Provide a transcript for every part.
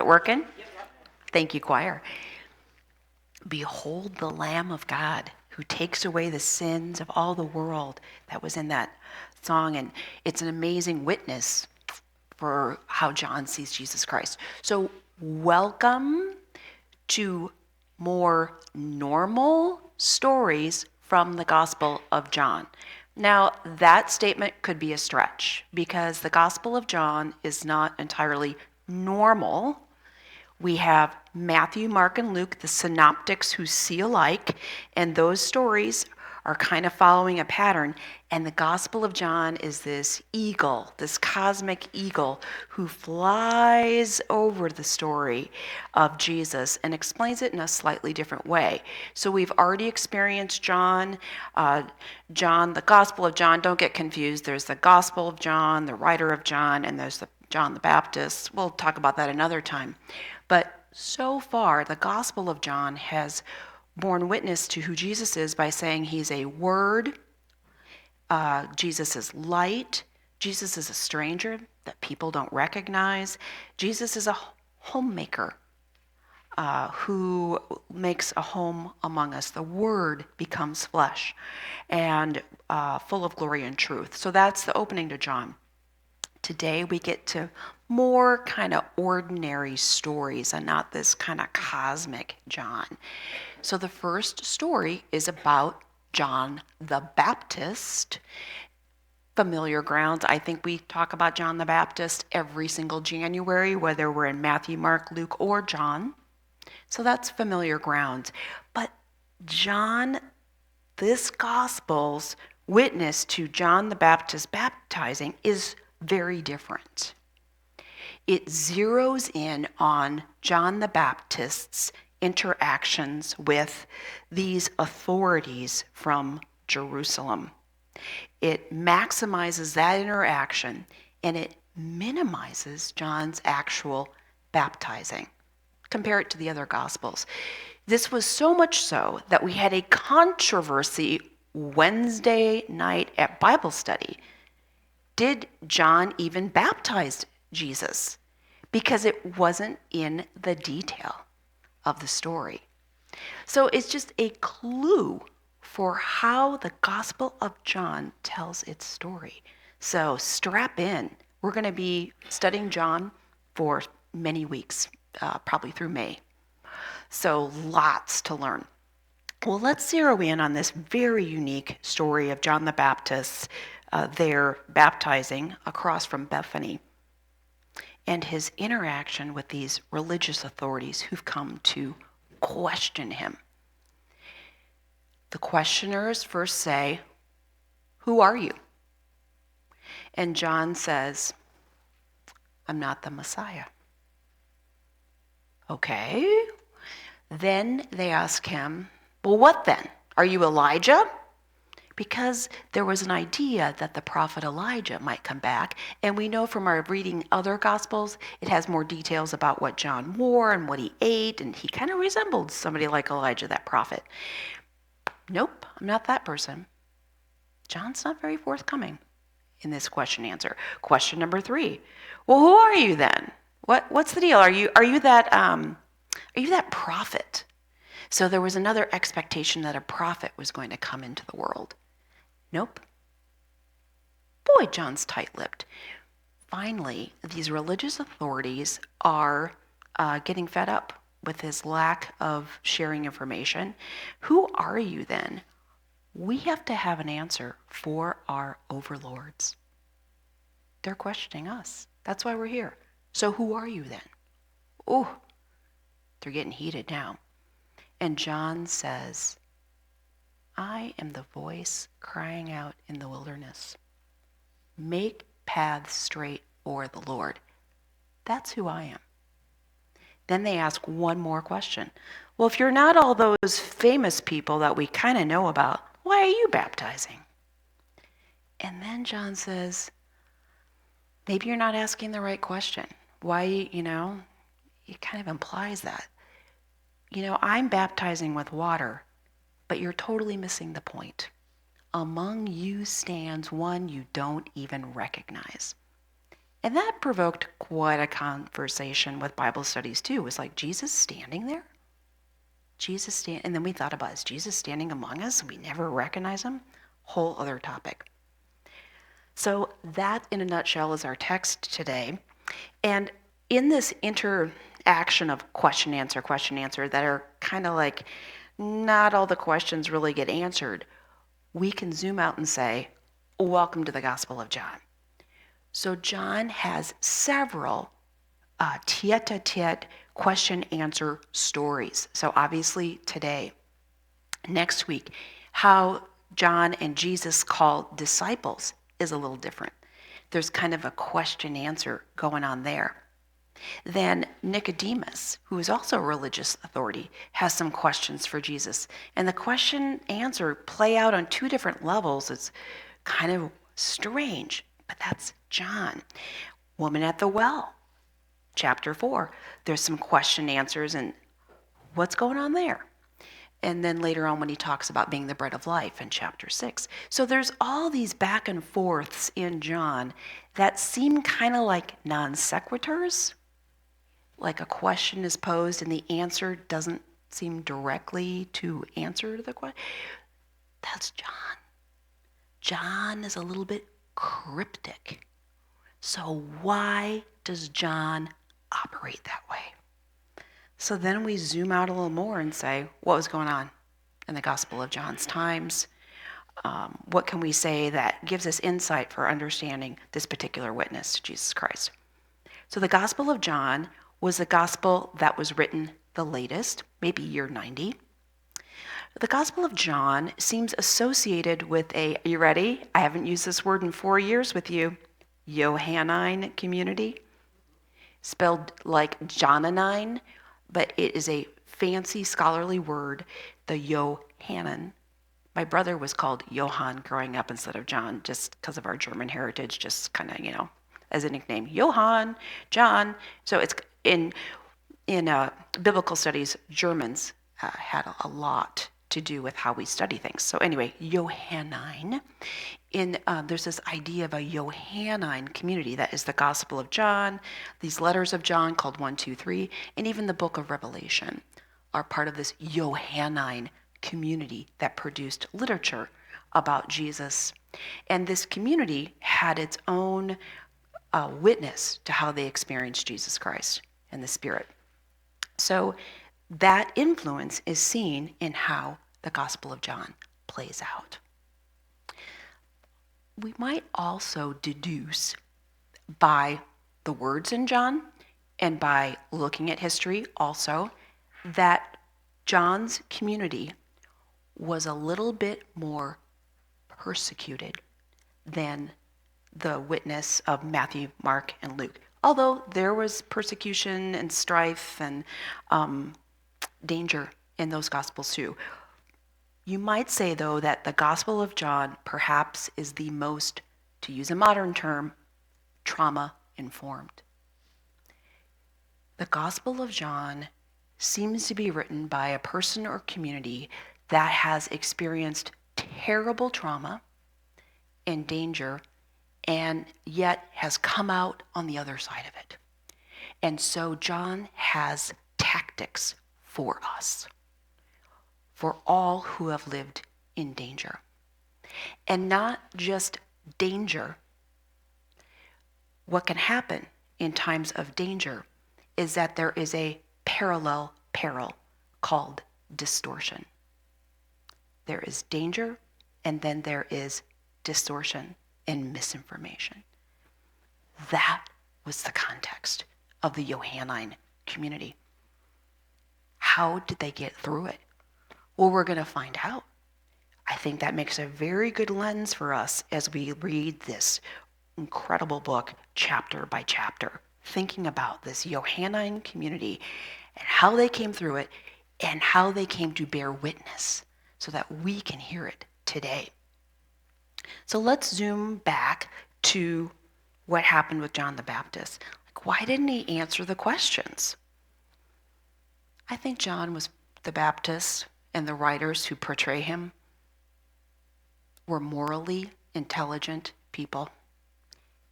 working? Thank you, choir. Behold the Lamb of God who takes away the sins of all the world. That was in that song, and it's an amazing witness for how John sees Jesus Christ. So, welcome to more normal stories from the Gospel of John. Now, that statement could be a stretch because the Gospel of John is not entirely normal. We have Matthew, Mark, and Luke, the synoptics who see alike, and those stories are kind of following a pattern. And the Gospel of John is this eagle, this cosmic eagle, who flies over the story of Jesus and explains it in a slightly different way. So we've already experienced John, the Gospel of John. Don't get confused. There's the Gospel of John, the writer of John, and there's the John the Baptist. We'll talk about that another time. But so far, the Gospel of John has borne witness to who Jesus is by saying he's a word, Jesus is light, Jesus is a stranger that people don't recognize, Jesus is a homemaker who makes a home among us. The Word becomes flesh and full of glory and truth. So that's the opening to John. Today we get to more kind of ordinary stories and not this kind of cosmic John. So the first story is about John the Baptist. Familiar grounds. I think we talk about John the Baptist every single January, whether we're in Matthew, Mark, Luke, or John. So that's familiar grounds. But John, this Gospel's witness to John the Baptist baptizing is very different. It zeroes in on John the Baptist's interactions with these authorities from Jerusalem. It maximizes that interaction and it minimizes John's actual baptizing. Compare it to the other Gospels. This was so much so that we had a controversy Wednesday night at Bible study. Did John even baptize Jesus? Because it wasn't in the detail of the story. So it's just a clue for how the Gospel of John tells its story. So strap in. We're going to be studying John for many weeks, probably through May. So lots to learn. Well, let's zero in on this very unique story of John the Baptist there baptizing across from Bethany and his interaction with these religious authorities who've come to question him. The questioners first say, "Who are you?" And John says, "I'm not the Messiah." Okay. Then they ask him, "Well, what then? Are you Elijah?" Because there was an idea that the prophet Elijah might come back, and we know from our reading other Gospels, it has more details about what John wore and what he ate, and he kind of resembled somebody like Elijah, that prophet. Nope, I'm not that person. John's not very forthcoming in this question answer. Question number 3. Well, who are you then? What's the deal? Are you that prophet? So there was another expectation that a prophet was going to come into the world. Nope. Boy, John's tight-lipped. Finally, these religious authorities are getting fed up with his lack of sharing information. Who are you then? We have to have an answer for our overlords. They're questioning us. That's why we're here. So who are you then? Oh, they're getting heated now. And John says, "I am the voice crying out in the wilderness. Make paths straight for the Lord." That's who I am. Then they ask one more question. Well, if you're not all those famous people that we kind of know about, why are you baptizing? And then John says, maybe you're not asking the right question. Why, it kind of implies that. I'm baptizing with water, but you're totally missing the point. Among you stands one you don't even recognize. And that provoked quite a conversation with Bible studies too. It was like, Jesus standing there? And then we thought about, is Jesus standing among us? We never recognize him? Whole other topic. So that, in a nutshell, is our text today. And in this interaction of question, answer, that are kind of like not all the questions really get answered, we can zoom out and say, welcome to the Gospel of John. So John has several tete-a-tete question-answer stories. So obviously today, next week, how John and Jesus called disciples is a little different. There's kind of a question-answer going on there. Then Nicodemus, who is also a religious authority, has some questions for Jesus. And the question-answer play out on two different levels. It's kind of strange, but that's John. Woman at the well, chapter 4. There's some question answers and what's going on there? And then later on when he talks about being the bread of life in chapter 6. So there's all these back and forths in John that seem kind of like non sequiturs. Like a question is posed and the answer doesn't seem directly to answer the question. That's John. John is a little bit cryptic. So why does John operate that way? So then we zoom out a little more and say, what was going on in the Gospel of John's times? What can we say that gives us insight for understanding this particular witness to Jesus Christ? So the Gospel of John was the gospel that was written the latest, maybe year 90. The Gospel of John seems associated with are you ready? I haven't used this word in 4 years with you. Johannine community, spelled like Johannine, but it is a fancy scholarly word, the Johannine. My brother was called Johann growing up instead of John, just because of our German heritage, just kind of, as a nickname. Johann, John. So it's in biblical studies, Germans had a lot to do with how we study things. So anyway, Johannine. There's this idea of a Johannine community that is the Gospel of John, these letters of John called 1, 2, 3, and even the book of Revelation are part of this Johannine community that produced literature about Jesus. And this community had its own witness to how they experienced Jesus Christ and the Spirit. So that influence is seen in how the Gospel of John plays out. We might also deduce by the words in John and by looking at history also that John's community was a little bit more persecuted than the witness of Matthew, Mark, and Luke. Although there was persecution and strife and danger in those Gospels too. You might say, though, that the Gospel of John perhaps is the most, to use a modern term, trauma-informed. The Gospel of John seems to be written by a person or community that has experienced terrible trauma and danger and yet has come out on the other side of it. And so John has tactics for us, for all who have lived in danger. And not just danger. What can happen in times of danger is that there is a parallel peril called distortion. There is danger, and then there is distortion and misinformation. That was the context of the Johannine community. How did they get through it? Well, we're going to find out. I think that makes a very good lens for us as we read this incredible book chapter by chapter, thinking about this Johannine community and how they came through it and how they came to bear witness so that we can hear it today. So let's zoom back to what happened with John the Baptist. Why didn't he answer the questions? I think John was the Baptist, and the writers who portray him were morally intelligent people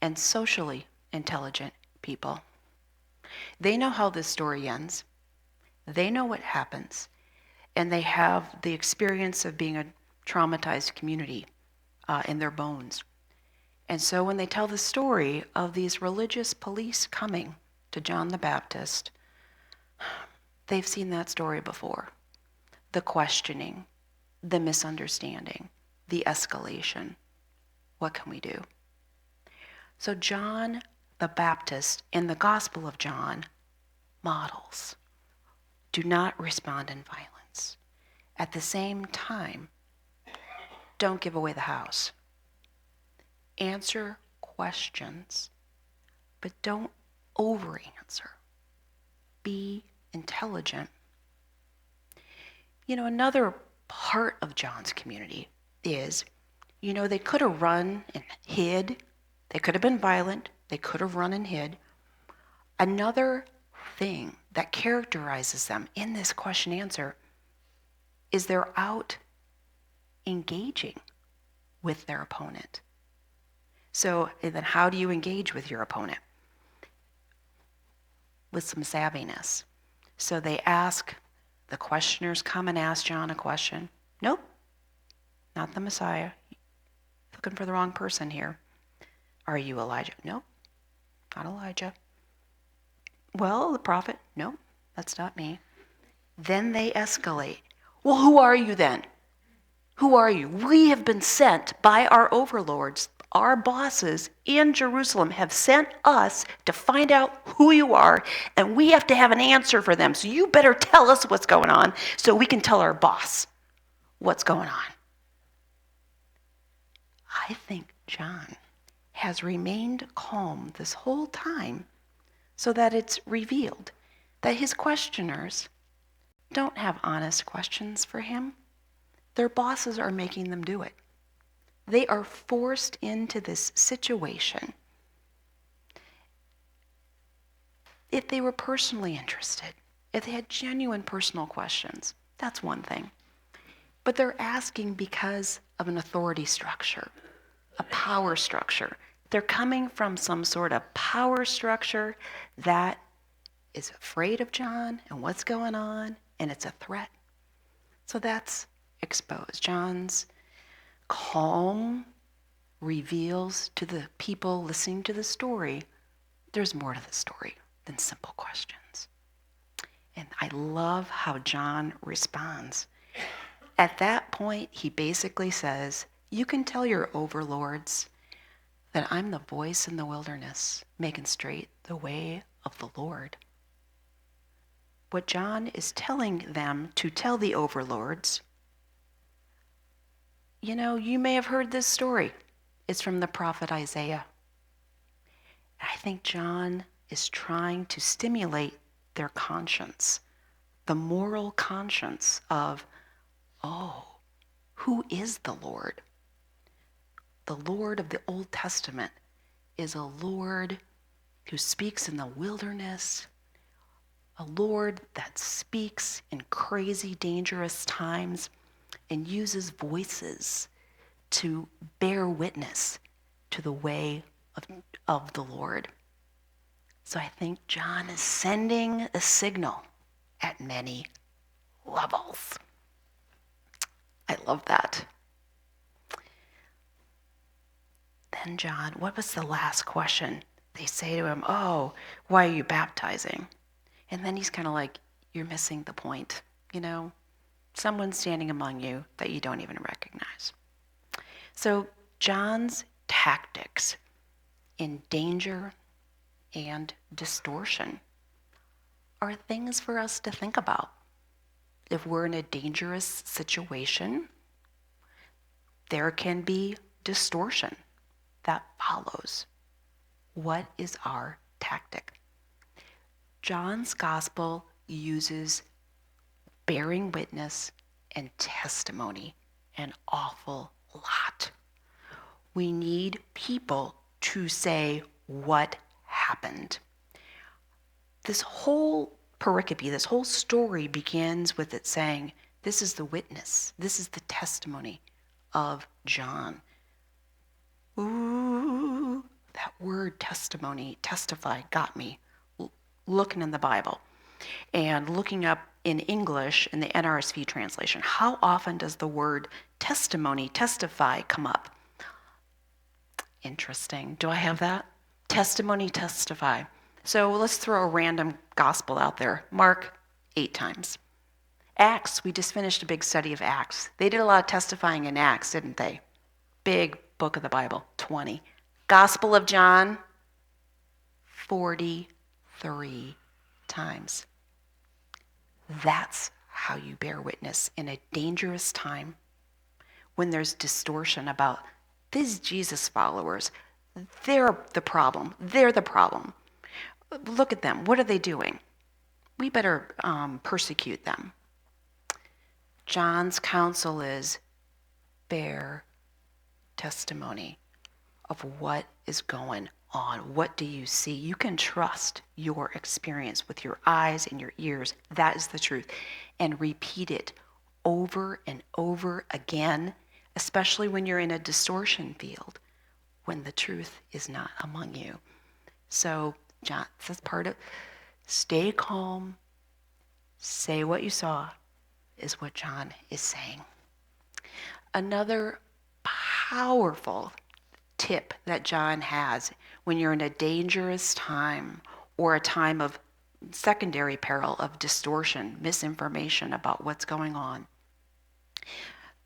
and socially intelligent people. They know how this story ends. They know what happens. And they have the experience of being a traumatized community in their bones. And so when they tell the story of these religious police coming to John the Baptist, they've seen that story before. The questioning, the misunderstanding, the escalation. What can we do? So John the Baptist in the Gospel of John models. Do not respond in violence. At the same time, don't give away the house. Answer questions, but don't over-answer. Be intelligent. Another part of John's community is, they could have run and hid. They could have been violent. They could have run and hid. Another thing that characterizes them in this question answer is they're out engaging with their opponent. So then how do you engage with your opponent? With some savviness. So the questioners come and ask John a question. Nope, not the Messiah. Looking for the wrong person here. Are you Elijah? Nope, not Elijah. Well, the prophet? Nope, that's not me. Then they escalate. Well, who are you then? Who are you? We have been sent by our overlords. Our bosses in Jerusalem have sent us to find out who you are, and we have to have an answer for them. So you better tell us what's going on so we can tell our boss what's going on. I think John has remained calm this whole time so that it's revealed that his questioners don't have honest questions for him. Their bosses are making them do it. They are forced into this situation. If they were personally interested, if they had genuine personal questions, that's one thing. But they're asking because of an authority structure, a power structure. They're coming from some sort of power structure that is afraid of John and what's going on, and it's a threat. So that's exposed. John's calm reveals to the people listening to the story, there's more to the story than simple questions. And I love how John responds. At that point, he basically says, you can tell your overlords that I'm the voice in the wilderness, making straight the way of the Lord. What John is telling them to tell the overlords, you may have heard this story. It's from the prophet Isaiah. I think John is trying to stimulate their conscience, the moral conscience of, who is the Lord? The Lord of the Old Testament is a Lord who speaks in the wilderness, a Lord that speaks in crazy, dangerous times and uses voices to bear witness to the way of the Lord. So I think John is sending a signal at many levels. I love that. Then John, what was the last question? They say to him, why are you baptizing? And then he's kind of like, you're missing the point, Someone's standing among you that you don't even recognize. So John's tactics in danger and distortion are things for us to think about. If we're in a dangerous situation, there can be distortion that follows. What is our tactic? John's gospel uses bearing witness and testimony an awful lot. We need people to say what happened. This whole pericope, this whole story begins with it saying, this is the witness, this is the testimony of John. Ooh, that word testimony, testify, got me looking in the Bible and looking up in English in the NRSV translation. How often does the word testimony, testify come up? Interesting. Do I have that? Testimony, testify. So let's throw a random gospel out there. Mark, 8 times. Acts, we just finished a big study of Acts. They did a lot of testifying in Acts, didn't they? Big book of the Bible, 20. Gospel of John, 43 times. That's how you bear witness in a dangerous time when there's distortion about these Jesus followers. They're the problem. They're the problem. Look at them. What are they doing? We better persecute them. John's counsel is bear testimony of what is going on. What do you see? You can trust your experience with your eyes and your ears. That is the truth. And repeat it over and over again, especially when you're in a distortion field, when the truth is not among you. So John, that's part of, stay calm, say what you saw, is what John is saying. Another powerful tip that John has when you're in a dangerous time or a time of secondary peril of distortion, misinformation about what's going on.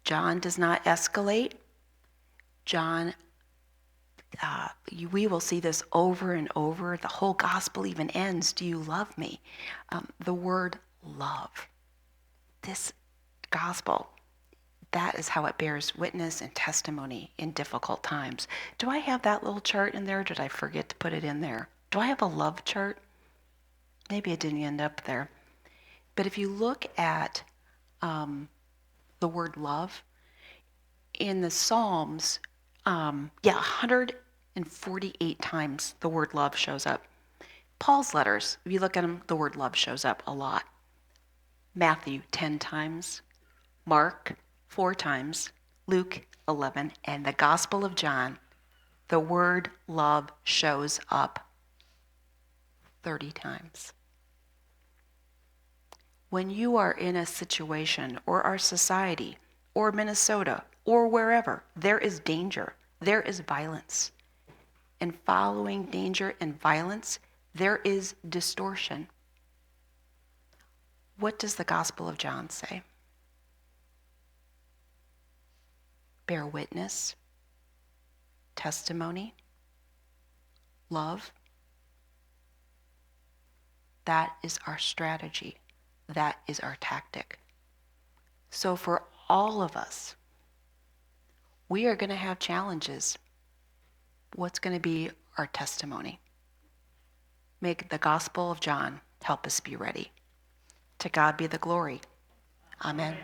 John does not escalate. John, we will see this over and over. The whole gospel even ends, do you love me? The word love. This gospel, that is how it bears witness and testimony in difficult times. Do I have that little chart in there? Did I forget to put it in there? Do I have a love chart? Maybe it didn't end up there. But if you look at the word love, in the Psalms, 148 times the word love shows up. Paul's letters, if you look at them, the word love shows up a lot. Matthew, 10 times. Mark, 4 times. Luke, 11. And the Gospel of John, the word love shows up 30 times. When you are in a situation, or our society, or Minnesota, or wherever, there is danger, there is violence. And following danger and violence, there is distortion. What does the Gospel of John say? Bear witness, testimony, love. That is our strategy. That is our tactic. So for all of us, we are going to have challenges. What's going to be our testimony? Make the Gospel of John help us be ready. To God be the glory. Amen.